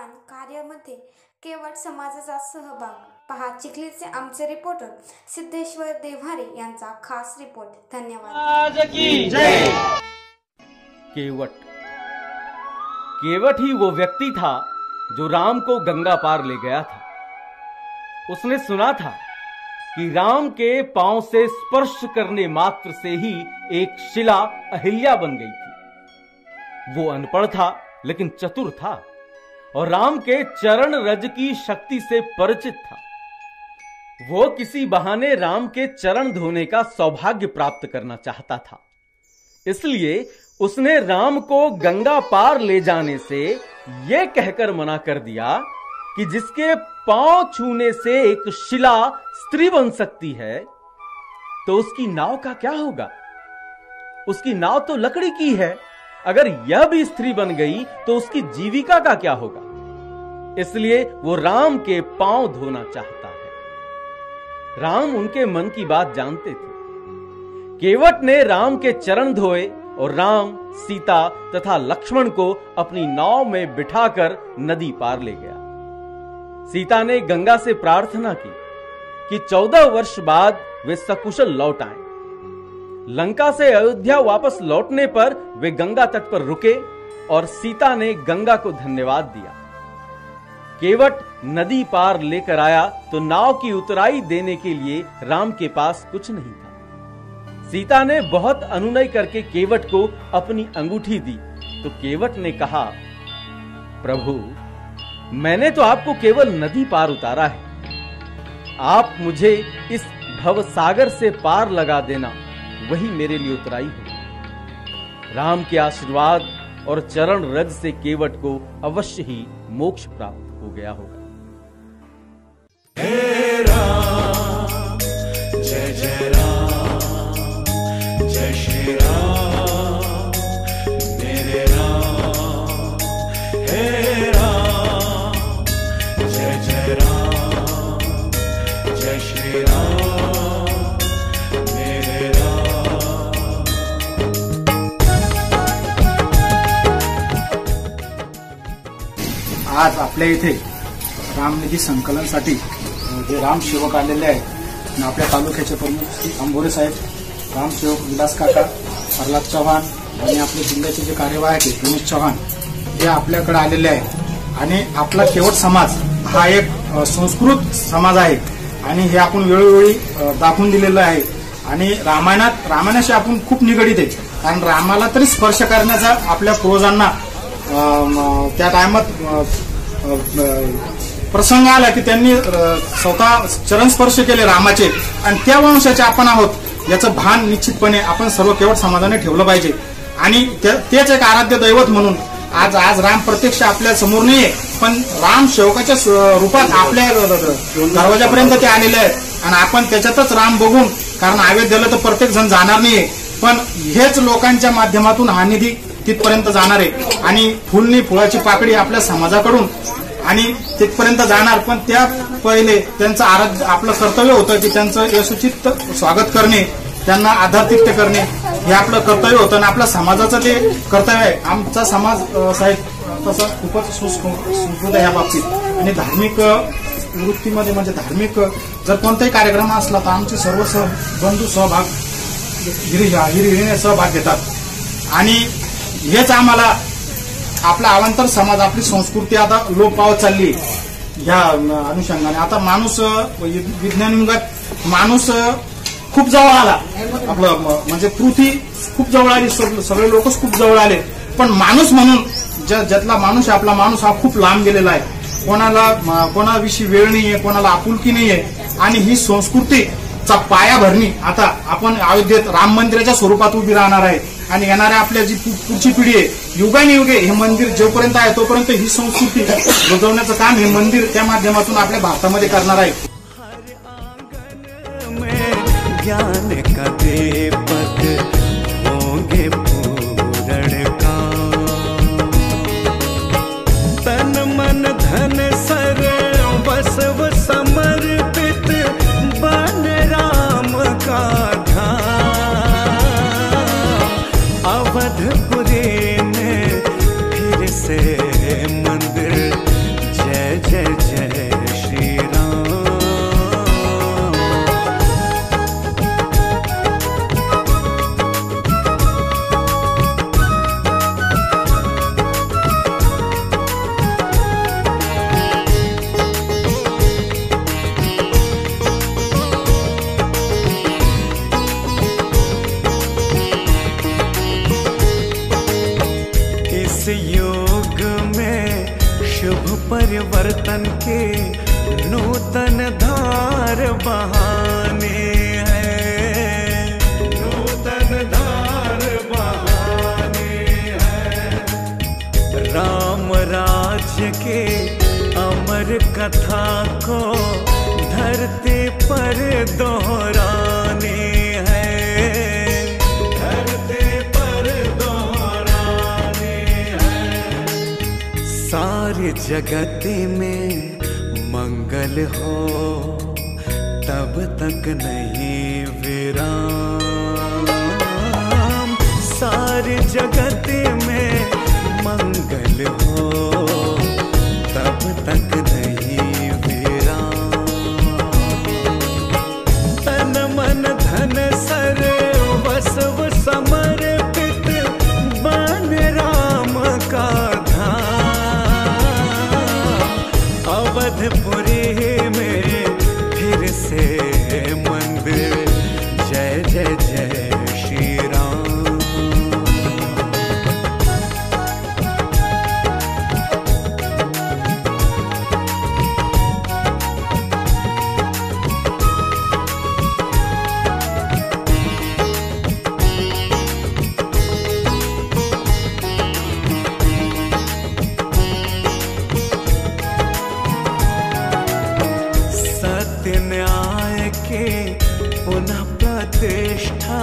निर्माण कार्यामध्ये केवट समाजाचा सहभाग पहा चिखलीचे आमचे रिपोर्टर सिद्धेश्वर देव्हारे यांचा खास रिपोर्ट। धन्यवाद। केवट ही वो व्यक्ति था जो राम को गंगा पार ले गया था। उसने सुना था कि राम के पांव से स्पर्श करने मात्र से ही एक शिला अहिल्या बन गई थी। वो अनपढ़ था लेकिन चतुर था और राम के चरण रज की शक्ति से परिचित था। वो किसी बहाने राम के चरण धोने का सौभाग्य प्राप्त करना चाहता था, इसलिए उसने राम को गंगा पार ले जाने से यह कहकर मना कर दिया कि जिसके पांव छूने से एक शिला स्त्री बन सकती है तो उसकी नाव का क्या होगा। उसकी नाव तो लकड़ी की है, अगर यह भी स्त्री बन गई तो उसकी जीविका का क्या होगा। इसलिए वो राम के पांव धोना चाहता है। राम उनके मन की बात जानते थे। केवट ने राम के चरण धोए और राम, सीता तथा लक्ष्मण को अपनी नाव में बिठाकर नदी पार ले गया। सीता ने गंगा से प्रार्थना की कि 14 वर्ष बाद वे सकुशल लौट आए। लंका से अयोध्या वापस लौटने पर वे गंगा तट पर रुके और सीता ने गंगा को धन्यवाद दिया। केवट नदी पार लेकर आया तो नाव की उतराई देने के लिए राम के पास कुछ नहीं था। सीता ने बहुत अनुनय करके केवट को अपनी अंगूठी दी तो केवट ने कहा, प्रभु, मैंने तो आपको केवल नदी पार उतारा है, आप मुझे इस भवसागर से पार लगा देना, वही मेरे लिए उतराई हो। राम के आशीर्वाद और चरण रज से केवट को अवश्य ही मोक्ष प्राप्त हो गया होगा। हे राम, जय जय राम, जय श्री राम, मेरे राम। हे राम, जय जय राम, जय श्री राम, मेरे राम। आज आपल्या इथे रामनिधी संकलनासाठी जे रामसेवक आलेले आहेत आणि आपल्या तालुक्याचे प्रमुख श्री अंबोरे साहेब, रामसेवक विलास काका, प्रल्हाद चव्हाण आणि आपले जिल्ह्याचे जे कार्यवाह आहेत गणेश चव्हाण हे आपल्याकडे आलेले आहेत। आणि आपला केवट समाज हा एक संस्कृत समाज आहे आणि हे आपण वेळोवेळी दाखवून दिलेलं आहे। आणि रामायणाशी आपण खूप निगडीत आहे, कारण रामाला तरी स्पर्श करण्याचा आपल्या पूर्वजांना त्या टाइमात प्रसंग आला की त्यांनी स्वतः चरण स्पर्श केले रामाचे आणि त्या वंशाचे आपण आहोत याचं भान निश्चितपणे आपण सर्व केवट समाजाने ठेवलं पाहिजे। आणि तेच एक आराध्य दैवत म्हणून आज राम प्रत्यक्ष आपल्या समोर नाहीये, पण राम सेवकाच्या रूपात आपल्या दरवाजापर्यंत ते आलेले आहेत आणि आपण त्याच्यातच राम बघून, कारण अयोध्येला तर प्रत्येक जण जाणार नाहीये, पण हेच लोकांच्या माध्यमातून हा निधी तिथपर्यंत जाणार आहे आणि फुलनी फुलाची पाकडी आपल्या समाजाकडून आणि तिथपर्यंत जाणार। पण त्या पहिले त्यांचं आपलं कर्तव्य होतं की त्यांचं यशोचित स्वागत करणे, त्यांना आदरातिथ्य करणे हे आपलं कर्तव्य होतं आणि आपल्या समाजाचं ते कर्तव्य आहे। आमचा समाज साहेब तसा खूपच सुसंस्कृत आहे या बाबतीत आणि धार्मिक वृत्तीमध्ये म्हणजे धार्मिक जर कोणताही कार्यक्रम असला तर आमचे सर्व बंधू सहभाग हिरिरीने सहभाग घेतात आणि हेच आम्हाला आपला अवांतर समाज, आपली संस्कृती आता लोप पावत चालली ह्या अनुषंगाने। आता माणूस विज्ञान युगात माणूस खूप जवळ आला, आपलं म्हणजे पृथ्वी खूप जवळ आली, सगळे लोकच खूप जवळ आले, पण माणूस म्हणून ज्यातला माणूस आपला माणूस हा खूप लांब गेलेला आहे। कोणाविषयी वेळ नाहीये, कोणाला आपुलकी नाहीये आणि ही संस्कृतीचा पाया भरणी आता आपण अयोध्येत राम मंदिराच्या स्वरूपात उभी राहणार आहे आणि येणाऱ्या आपल्या जी पुढची पिढी आहे युगानुयुगे हे मंदिर जोपर्यंत आहे तोपर्यंत ही संस्कृती रुजवण्याचं काम हे मंदिर त्या माध्यमातून आपल्या भारतामध्ये करणार आहे। ज्ञान का दीपक होंगे पूर्ण काम, तन मन धन सर्वस्व समर्पित बन राम का धाम। अवधपुरी में फिर से मंदिर परिवर्तन के नूतन धार बहाने हैं, नूतन धार बहाने हैं। राम राज्य के अमर कथा को धरती पर दोहराने हैं, धरती पर दोहराने हैं। सारे जगत में मंगल हो तब तक नहीं विराम, सारे जगत में मंगल हो तब तक नहीं विराम। तन मन धन सर्वस्व समर्पित बन राम का धाम। अवधपुरी में फिर से मंदिर, जय जय जय श्री राम। सत्य न्याय के पुनः प्रतिष्ठा,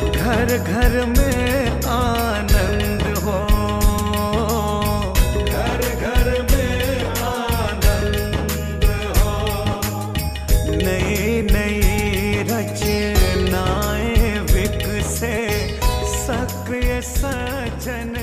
घर घर में आनंद हो, घर घर में आनंद हो। नई नई रचनाएं विकसे, सक्रिय सजन